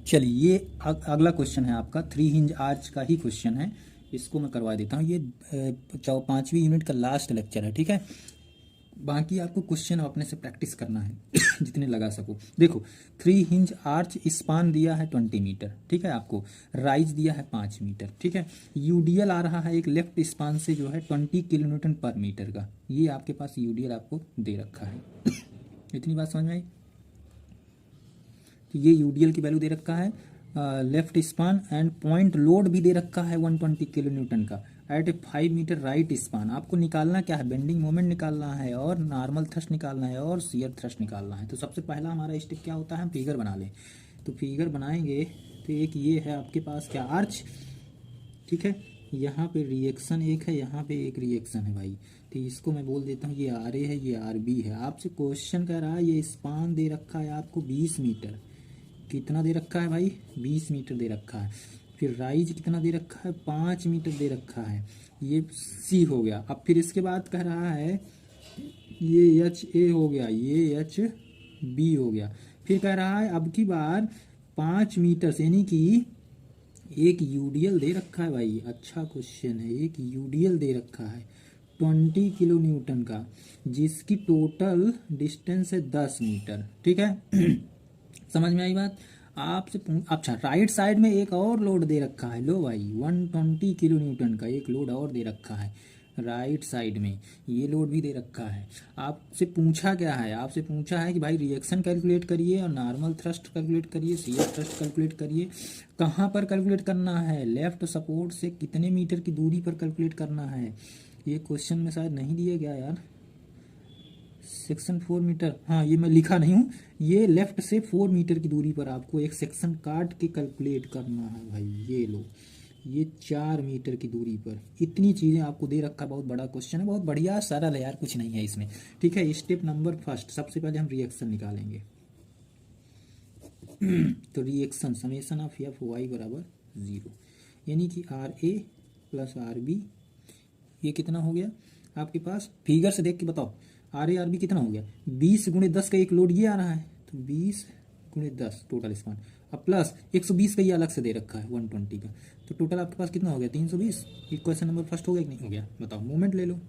चलिए ये अगला क्वेश्चन है आपका, 3 हिंज आर्च का ही क्वेश्चन है, इसको मैं करवा देता हूँ। ये 5वीं यूनिट का लास्ट लेक्चर है, ठीक है। बाकी आपको क्वेश्चन अपने से प्रैक्टिस करना है जितने लगा सको। देखो 3 हिंज आर्च स्पान दिया है 20 मीटर, ठीक है। आपको राइज दिया है 5 मीटर, ठीक है। यूडीएल आ रहा है एक लेफ्ट स्पान से जो है 20 किलोन्यूटन पर मीटर का। ये आपके पास यूडीएल आपको दे रखा है इतनी बात समझ में आई। तो ये यूडीएल की वैल्यू दे रखा है, left span and point load भी दे रखा है 120 किलो न्यूटन का एट ए 5 मीटर राइट स्पान। आपको निकालना क्या है, बेंडिंग मोमेंट निकालना है और नॉर्मल थ्रस्ट निकालना है और शियर थ्रस्ट निकालना है। तो सबसे पहला हमारा स्टेप क्या होता है, हम फिगर बना लें। तो फिगर बनाएंगे तो एक ये है आपके पास क्या, आर्च, ठीक है। यहाँ पे रिएक्शन एक है, यहाँ पे एक रिएक्शन है भाई। तो इसको मैं बोल देता हूँ ये आर ए है, ये आर बी है। आपसे क्वेश्चन कह रहा है ये स्पान दे रखा है आपको 20 मीटर। कितना दे रखा है भाई, 20 मीटर दे रखा है। फिर राइज कितना दे रखा है, 5 मीटर दे रखा है। ये सी हो गया। अब फिर इसके बाद कह रहा है ये एच ए हो गया, ये एच बी हो गया। फिर कह रहा है अब की बार 5 मीटर से, यानी कि एक यूडीएल दे रखा है भाई, अच्छा क्वेश्चन है। एक यूडीएल दे रखा है 20 किलो न्यूटन का, जिसकी टोटल डिस्टेंस है 10 मीटर, ठीक है। समझ में आई बात। आपसे अच्छा, राइट साइड में एक और लोड दे रखा है, लो भाई 120 किलो न्यूटन का एक लोड और दे रखा है राइट साइड में। ये लोड भी दे रखा है। आपसे पूछा क्या है, आपसे पूछा है कि भाई रिएक्शन कैलकुलेट करिए और नॉर्मल थ्रस्ट कैलकुलेट करिए, शियर थ्रस्ट कैलकुलेट करिए। कहाँ पर कैलकुलेट करना है, लेफ्ट सपोर्ट से कितने मीटर की दूरी पर कैलकुलेट करना है। ये क्वेश्चन में शायद नहीं दिया गया यार, सेक्शन 4 मीटर, हाँ ये मैं लिखा नहीं हूँ। ये लेफ्ट से 4 मीटर की दूरी पर आपको एक सेक्शन काट के कैलकुलेट करना है भाई। ये लो, ये 4 मीटर की दूरी पर इतनी चीज़ें आपको दे रखा है। बहुत बड़ा क्वेश्चन है, बहुत बढ़िया सरल है यार, कुछ नहीं है इसमें, ठीक है। स्टेप नंबर फर्स्ट, सबसे पहले हम रिएक्शन निकालेंगे। तो reaction summation of F Y बराबर 0, यानी कि R A plus R B, ये कितना हो गया आपके पास, फिगर से देख के बताओ। आर ए आर बी कितना हो गया, 20 × 10 का एक लोड ये आ रहा है, तो 20 × 10 टोटल स्पान। अब प्लस 120 का ये अलग से दे रखा है 120 का, तो टोटल आपके पास कितना हो गया 320। ये क्वेश्चन नंबर फर्स्ट हो गया कि नहीं हो गया, बताओ। मोमेंट ले लो,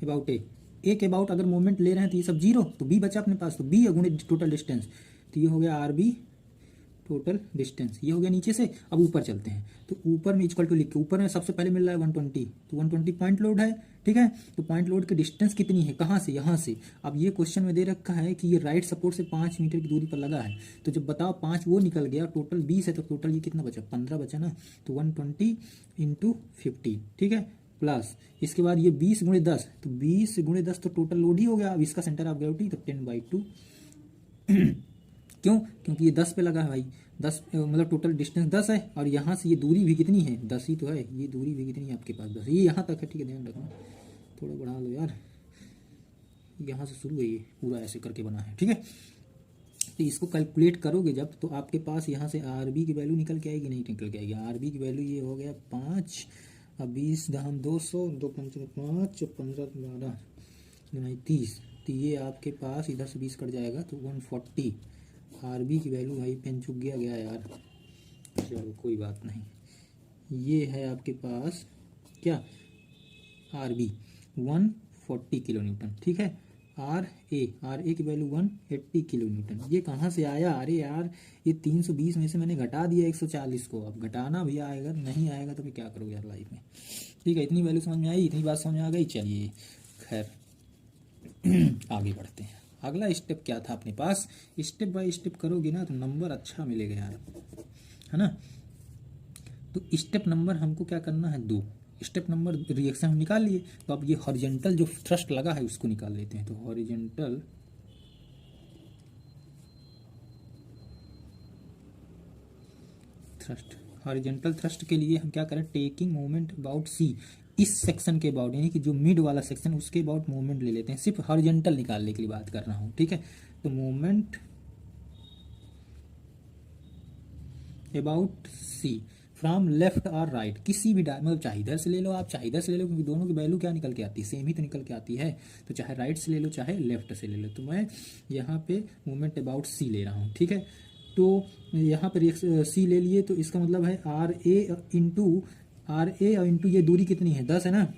अबाउट ए के अबाउट अगर मोमेंट ले रहे हैं तो ये सब जीरो, तो बी बचा अपने पास, तो बी गुणित टोटल डिस्टेंस। तो ये हो गया आर बी टोटल डिस्टेंस, ये हो गया नीचे से। अब ऊपर चलते हैं, तो ऊपर में इक्वल टू लिख के, ऊपर में सबसे पहले मिल रहा है 120, तो 120 पॉइंट लोड है, ठीक है। तो पॉइंट लोड की डिस्टेंस कितनी है, कहाँ से, यहाँ से। अब ये क्वेश्चन में दे रखा है कि ये राइट सपोर्ट से 5 मीटर की दूरी पर लगा है, तो जब बताओ 5 वो निकल गया, टोटल 20 है, तो टोटल ये कितना बचा, 15 बचा ना। तो 120 × 50, ठीक है, प्लस इसके बाद ये 20 × 10, तो 20 × 10 तो टोटल लोड ही हो गया। अब इसका सेंटर ऑफ ग्रेविटी तो 10/2 क्यों, क्योंकि ये 10 पे लगा है भाई, 10 मतलब टोटल डिस्टेंस 10 है, और यहाँ से ये दूरी भी कितनी है, 10 ही तो है। ये दूरी भी कितनी है आपके पास, 10, ये यहाँ तक है, ठीक है, ध्यान रखना। थोड़ा बढ़ा लो यार, यहाँ से शुरू है, ये पूरा ऐसे करके बना है, ठीक है। तो इसको कैलकुलेट करोगे जब, तो आपके पास यहाँ से आर बी की वैल्यू निकल के आएगी, नहीं निकल के आएगी। आर बी की वैल्यू ये हो गया 5, अब 20 दहम 200, 2 पंच 5, 15 12 30, तो ये आपके पास इधर से 20 कट जाएगा, तो 140। आर बी की वैल्यू भाई पेन चुक गया यार, चलो कोई बात नहीं। ये है आपके पास क्या, आर बी 140 किलो न्यूटन, ठीक है। आर ए की वैल्यू 180 किलो न्यूटन। ये कहाँ से आया, अरे यार ये 320 में से मैंने घटा दिया 140 को। अब घटाना भी आएगा, नहीं आएगा तो फिर क्या करोगे यार लाइफ में, ठीक है। इतनी वैल्यू समझ में आई, इतनी बात समझ में आ गई। चलिए खैर आगे बढ़ते हैं। अगला स्टेप क्या था अपने पास, स्टेप बाय स्टेप करोगे ना तो नंबर अच्छा मिलेगा यार, है ना। तो स्टेप नंबर हमको क्या करना है, 2 स्टेप नंबर रिएक्शन हम निकाल लिए। तो अब ये हॉरिजॉन्टल जो थ्रस्ट लगा है उसको निकाल लेते हैं। तो हॉरिजॉन्टल थ्रस्ट, हॉरिजॉन्टल थ्रस्ट के लिए हम क्या करें, टेकिंग मोमेंट अबाउट सी, इस सेक्शन के अबाउट, यानी कि जो मिड वाला सेक्शन उसके अबाउट मोमेंट ले लेते हैं। सिर्फ हॉरिजॉन्टल निकालने के लिए बात कर रहा हूँ, ठीक है। तो moment about C, from left और राइट, किसी भी मतलब चाहे इधर से ले लो आप, चाहे इधर से ले लो, क्योंकि दोनों की वैल्यू क्या निकल के आती है, सेम ही तो निकल के आती है। तो चाहे राइट से ले लो चाहे लेफ्ट से ले लो। तो मैं यहाँ पे मोमेंट अबाउट सी ले रहा हूँ, ठीक है। तो यहाँ पर सी ले लिए, तो इसका मतलब है आर ए और इंटू ये दूरी कितनी है, 10 है ना,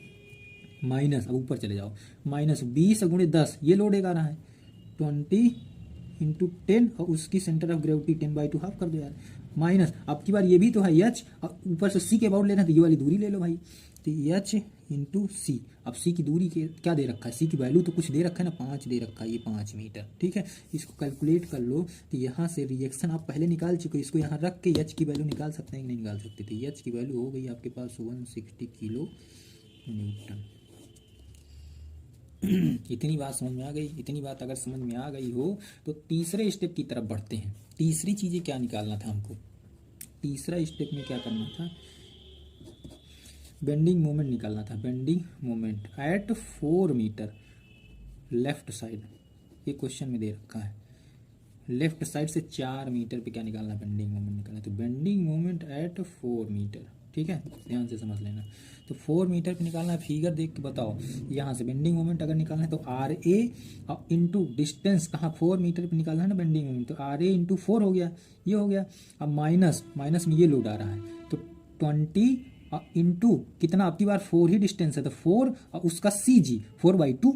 माइनस, अब ऊपर चले जाओ, माइनस 20 गुणे 10, ये लोड एक आ रहा है 20 इंटू 10, और उसकी सेंटर ऑफ ग्रेविटी 10/2 हाफ कर दो यार, माइनस, अब की बार ये भी तो है एच, और ऊपर से सी के अबाउट लेना, तो ये वाली दूरी ले लो भाई, तो एच इंटू सी। अब सी की दूरी के क्या दे रखा है, सी की वैल्यू तो कुछ दे रखा है ना, 5 दे रखा है, ये 5 मीटर, ठीक है। इसको कैलकुलेट कर लो, तो यहाँ से रिएक्शन आप पहले निकाल चुके, इसको यहाँ रख के एच की वैल्यू निकाल सकते हैं कि नहीं निकाल सकते, तो एच की वैल्यू हो गई आपके पास 160 किलो न्यूटन। इतनी बात समझ में आ गई। इतनी बात अगर समझ में आ गई हो तो तीसरे स्टेप की तरफ बढ़ते हैं। तीसरी चीज़ें क्या निकालना था हमको, तीसरा स्टेप में क्या करना था, बेंडिंग मोमेंट निकालना था। Bending moment at 4 metre left side, ये क्वेश्चन में दे रखा है, लेफ्ट साइड से 4 मीटर पे क्या निकालना, बेंडिंग मोमेंट निकालना। तो बेंडिंग मोमेंट एट 4 मीटर, ठीक है, ध्यान से समझ लेना। तो 4 मीटर पे निकालना है, फिगर देख के बताओ। यहाँ से बेंडिंग मोमेंट अगर निकालना है तो आर ए इंटू डिस्टेंस, कहाँ 4 मीटर पे निकालना है ना बेंडिंग मोमेंट, तो आर ए इंटू 4 हो गया, ये हो गया। अब माइनस में ये लोड आ रहा है, तो 20 इंटू कितना, आपकी बार 4 ही डिस्टेंस है, तो 4 और उसका सी जी 4/2,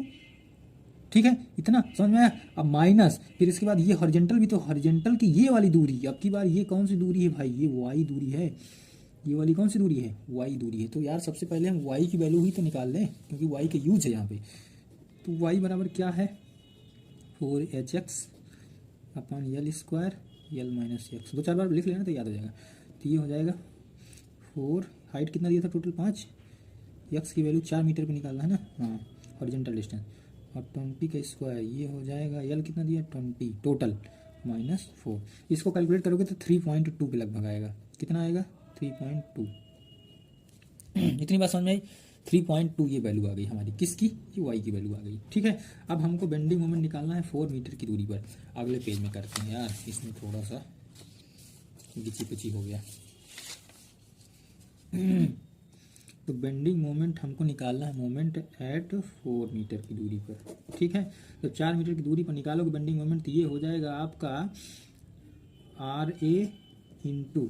ठीक है, इतना समझ में आया। अब माइनस, फिर इसके बाद ये हॉरिजॉन्टल भी, तो हॉरिजॉन्टल की ये वाली दूरी, अब की बार ये कौन सी दूरी है भाई, ये वाई दूरी है, ये वाली कौन सी दूरी है, वाई दूरी है। तो यार सबसे पहले हम वाई की वैल्यू ही तो निकाल लें, क्योंकि वाई का यूज है यहाँ पे। तो वाई बराबर क्या है, 4hx अपन यल स्क्वायर यल माइनस एक्स, 2-4 बार लिख लेना तो याद हो जाएगा। तो ये हो जाएगा 4, हाइट कितना दिया था टोटल 5, एक्स की वैल्यू 4 मीटर पे निकालना है ना, हाँ, हॉरिजॉन्टल डिस्टेंस, और 20 का स्क्वायर, ये हो जाएगा यल कितना दिया 20 टोटल माइनस 4, इसको कैलकुलेट करोगे तो 3.2 के लगभग आएगा, कितना आएगा 3.2। इतनी बात समझ में आई, 3.2 ये वैल्यू आ गई हमारी, किसकी, ये वाई की वैल्यू आ गई, ठीक है। अब हमको बेंडिंग मोमेंट निकालना है 4 मीटर की दूरी पर। अगले पेज में करते हैं यार, इसमें थोड़ा सा गिची पिची हो गया। तो बेंडिंग मोमेंट हमको निकालना है, मोमेंट एट 4 मीटर की दूरी पर, ठीक है। तो 4 मीटर की दूरी पर निकालोगे बेंडिंग मोमेंट, तो ये हो जाएगा आपका आर ए इंटू,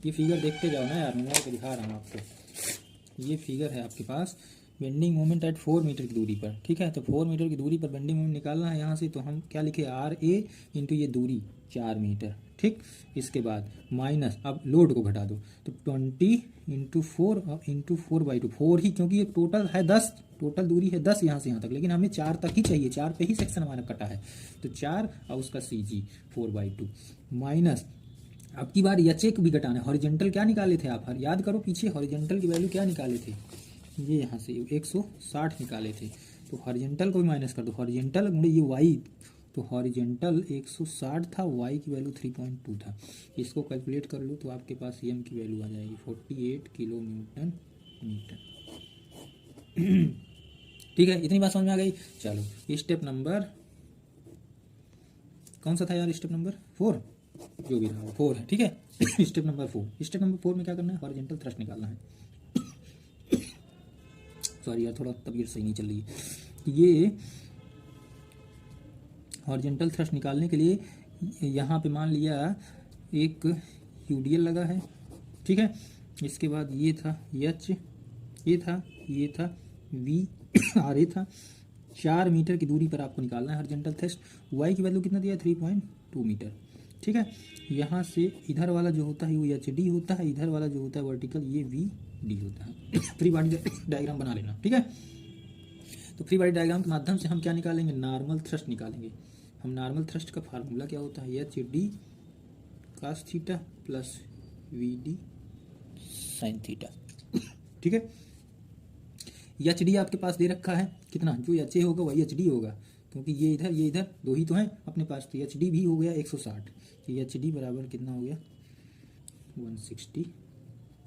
ये फिगर देखते जाओ ना यार, मैं दिखा रहा हूँ आपको, ये फिगर है आपके पास, बेंडिंग मोमेंट एट 4 मीटर की दूरी पर, ठीक है। तो 4 मीटर की दूरी पर बेंडिंग मोमेंट निकालना है यहाँ से, तो हम क्या लिखे, आर ए इंटू ये दूरी 4 मीटर, ठीक। इसके बाद माइनस, अब लोड को घटा दो, तो 20 इंटू 4 और इंटू 4/2, 4 ही, क्योंकि ये टोटल है 10, टोटल दूरी है 10 यहाँ से यहाँ तक, लेकिन हमें 4 तक ही चाहिए, 4 पे ही सेक्शन हमारा कटा है, तो 4 और उसका सी जी 4/2 माइनस, अब की बार एच ए भी घटाना है। हॉरिजॉन्टल क्या निकाले थे आप, याद करो पीछे, हॉरिजॉन्टल की वैल्यू क्या निकाले थे, ये यहाँ से 160 निकाले थे, तो हॉरिजॉन्टल को भी माइनस कर दो, हॉरिजॉन्टल गुणे ये वाई, तो हॉरिजॉन्टल 160 था, वाई की वैल्यू 3.2 था, इसको कैलकुलेट कर लो तो आपके पास एम की वैल्यू आ जाएगी 48 किलो न्यूटन मीटर। ठीक है, इतनी बात समझ में आ गई। चलो स्टेप नंबर कौन सा था यार, स्टेप नंबर 4, जो भी रहा 4 है, ठीक है। स्टेप नंबर 4, स्टेप नंबर 4 में क्या करना है, हॉरिजॉन्टल थ्रस्ट निकालना है। सॉरी यार, थोड़ा तबीयत सही नहीं चल रही है। ये हॉरिजॉन्टल थ्रस्ट निकालने के लिए यहाँ पे मान लिया एक यूडीएल लगा है, ठीक है। इसके बाद ये था एच, ये था वी आर ए था, 4 मीटर की दूरी पर आपको निकालना है हॉरिजॉन्टल थ्रस्ट। वाई की वैल्यू कितना दिया, 3.2 मीटर, ठीक है। यहाँ से इधर वाला जो होता है वो एच डी होता है, इधर वाला जो होता है वर्टिकल ये वी डी होता है। फ्री बॉडी डायग्राम बना लेना, ठीक है। तो फ्री बॉडी डायग्राम के माध्यम से हम क्या निकालेंगे, नॉर्मल थ्रस्ट निकालेंगे। हम नॉर्मल थ्रस्ट का फार्मूला क्या होता है, H D cos theta plus V D sine theta, ठीक है। एच डी आपके पास दे रखा है कितना, जो एच ए होगा वही एच डी होगा, क्योंकि ये इधर दो ही तो हैं अपने पास, तो एच डी भी हो गया 160, तो एच डी बराबर कितना हो गया 160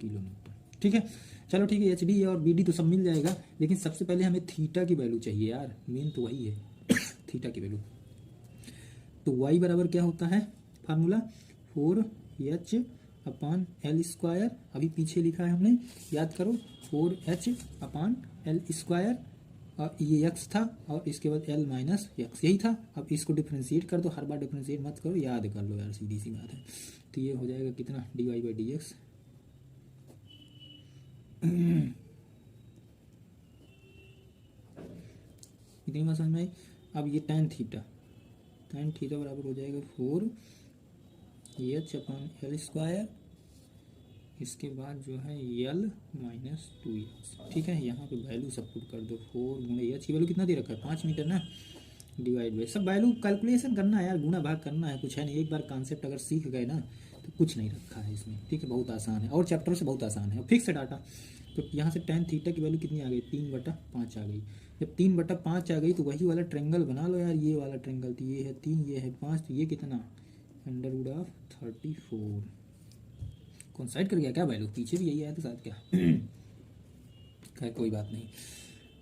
किलो न्यूटन, ठीक है। चलो ठीक है, एच डी और बी डी तो सब मिल जाएगा, लेकिन सबसे पहले हमें थीटा की वैल्यू चाहिए यार, मेन तो वही है थीटा की वैल्यू। तो वाई बराबर क्या होता है formula, 4h upon L square, अभी पीछे लिखा है हमने, याद करो 4h अपॉन एल स्क्वायर, और ये x था और इसके बाद l माइनस एक्स, यही था। अब इसको डिफ्रेंशिएट कर दो, हर बार डिफ्रेंशिएट मत करो, याद कर लो यार, सीधी सी बात है। तो ये हो जाएगा कितना, dy/dx इतनी बात समझ में आई। अब ये tan थीटा बराबर हो जाएगा 4h अपॉन एल स्क्वायर, इसके बाद जो है l माइनस 2x, ठीक है। यहाँ पे वैल्यू सब पुट कर दो, 4 गुणे h की वैल्यू कितना दे रखा है, 5 मीटर ना, डिवाइड बाई सब वैल्यू कैलकुलेशन करना है यार, गुणा भाग करना है, कुछ है नहीं। एक बार कॉन्सेप्ट अगर सीख गए ना तो कुछ नहीं रखा है इसमें, ठीक है। बहुत आसान है और चैप्टर से बहुत आसान है। फिक्स डाटा, तो यहाँ से tan थीटा की वैल्यू कितनी आ गई, 3/5 आ गई। जब 3/5 आ गई तो वही वाला ट्रेंगल बना लो यार, ये वाला ट्रेंगल, तो ये है 3, ये है 5, तो ये कितना, √34। कौन साइड कर गया क्या वैल्यू, पीछे भी यही आया था शायद क्या खैर कोई बात नहीं,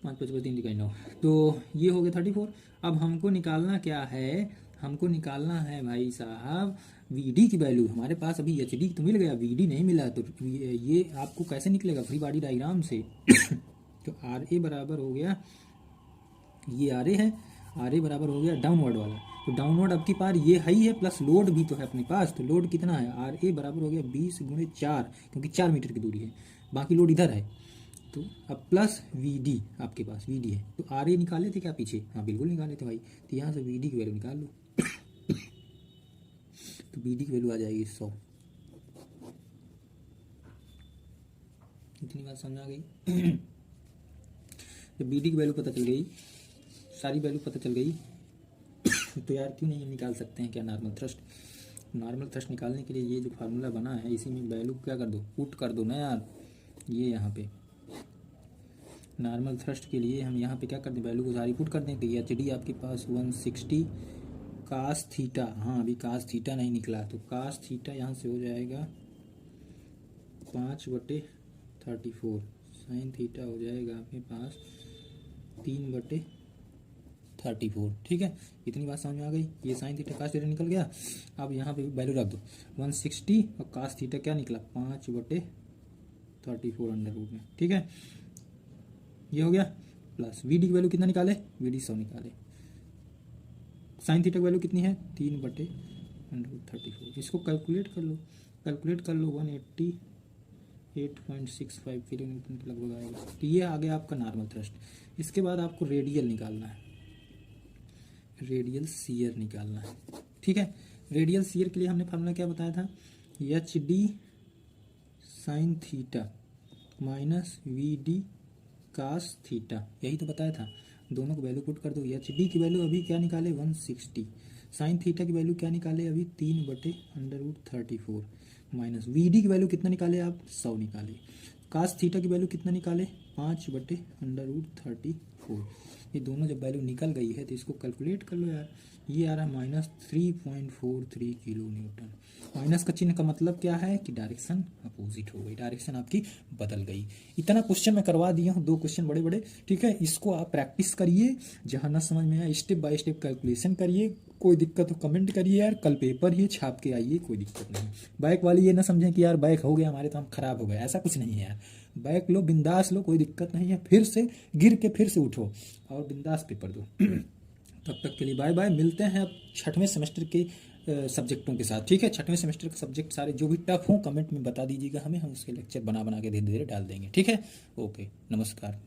5 5 3 दिखाई 9, तो ये हो गया 34। अब हमको निकालना क्या है, हमको निकालना है भाई साहब VD की वैल्यू। हमारे पास अभी HD तो मिल गया, VD नहीं मिला, तो ये आपको कैसे निकलेगा, फ्री बॉडी डायग्राम से तो RA बराबर हो गया, ये RA है, RA बराबर हो गया डाउनवर्ड वाला, तो डाउनवर्ड अब की पार ये है ही है, प्लस लोड भी तो है अपने पास, तो लोड कितना है, RA बराबर हो गया 20 गुणे 4, क्योंकि 4 मीटर की दूरी है, बाकी लोड इधर है। तो अब प्लस VD आपके पास VD है, तो RA निकाले थे क्या पीछे, हाँ बिल्कुल निकाले थे भाई, तो यहाँ से VD की वैल्यू निकाल लो तो VD की वैल्यू आ जाएगी 100। इतनी बात समझ आ गई जब BD की वैल्यू पता चल गई, सारी वैल्यू पता चल गई तो यार क्यों नहीं निकाल सकते हैं क्या नॉर्मल थ्रस्ट। नॉर्मल थ्रस्ट निकालने के लिए ये जो फार्मूला बना है इसी में वैल्यू क्या कर दो, पुट कर दो ना यार। ये यहाँ पे नॉर्मल थ्रस्ट के लिए हम यहाँ पे क्या कर दें, वैल्यू को सारी पुट कर दें, तो HD आपके पास 160 कास थीटा, हाँ अभी कास थीटा नहीं निकला, तो कास थीटा यहाँ से हो जाएगा 5/34, साइन थीटा हो जाएगा आपके पास 3/34, ठीक है। इतनी बात समझ में आ गई, ये साइन थीटा कास थीटा निकल गया। अब यहाँ पे वैल्यू रख दो 160 और कास थीटा क्या निकला 5/34 अंडर रूट में, ठीक है। ये हो गया, प्लस VD की वैल्यू कितना निकाले, VD 100 निकाले, साइन थीटा की वैल्यू कितनी है 3/√34, इसको कैलकुलेट कर लो 188.65 किलो न्यूटन के लगभग आएगा। तो ये आ गया आपका नॉर्मल थ्रस्ट। इसके बाद आपको रेडियल निकालना है, रेडियल शियर निकालना है, ठीक है। रेडियल शियर के लिए हमने फार्मूला क्या बताया था, HD sine theta minus VD cos theta, यही तो बताया था। दोनों को वैल्यू पुट कर दो, HD की वैल्यू अभी क्या निकाले 160, साइन थीटा की वैल्यू क्या निकाले अभी 3/√34, माइनस VD की वैल्यू कितना निकाले आप 100 निकाले, कास थीटा की वैल्यू कितना निकाले 5/√34। ये दोनों जब वैल्यू निकल गई है तो इसको कैलकुलेट कर लो यार, ये आ रहा है -3.43 किलो न्यूटन। माइनस का चिन्ह का मतलब क्या है कि डायरेक्शन अपोजिट हो गई, डायरेक्शन आपकी बदल गई। इतना क्वेश्चन मैं करवा दिया हूँ, 2 क्वेश्चन बड़े बड़े, ठीक है। इसको आप प्रैक्टिस करिए, जहाँ ना समझ में आए स्टेप बाय स्टेप कैलकुलेशन करिए। कोई दिक्कत हो कमेंट करिए यार, कल पेपर ही छाप के आइए, कोई दिक्कत नहीं। बैक वाली ये ना समझें कि यार बैक हो गया हमारे तो हम खराब हो गए, ऐसा कुछ नहीं है यार। बैक लो, बिंदास लो, कोई दिक्कत नहीं है, फिर से गिर के फिर से उठो और बिंदास पेपर दो तब तक के लिए बाय बाय। मिलते हैं अब 6वें सेमेस्टर के सब्जेक्टों के साथ, ठीक है। 6वें सेमेस्टर के सब्जेक्ट सारे जो भी टफ हो कमेंट में बता दीजिएगा हमें, हम उसके लेक्चर बना बना के धीरे धीरे डाल देंगे, ठीक है। ओके, नमस्कार।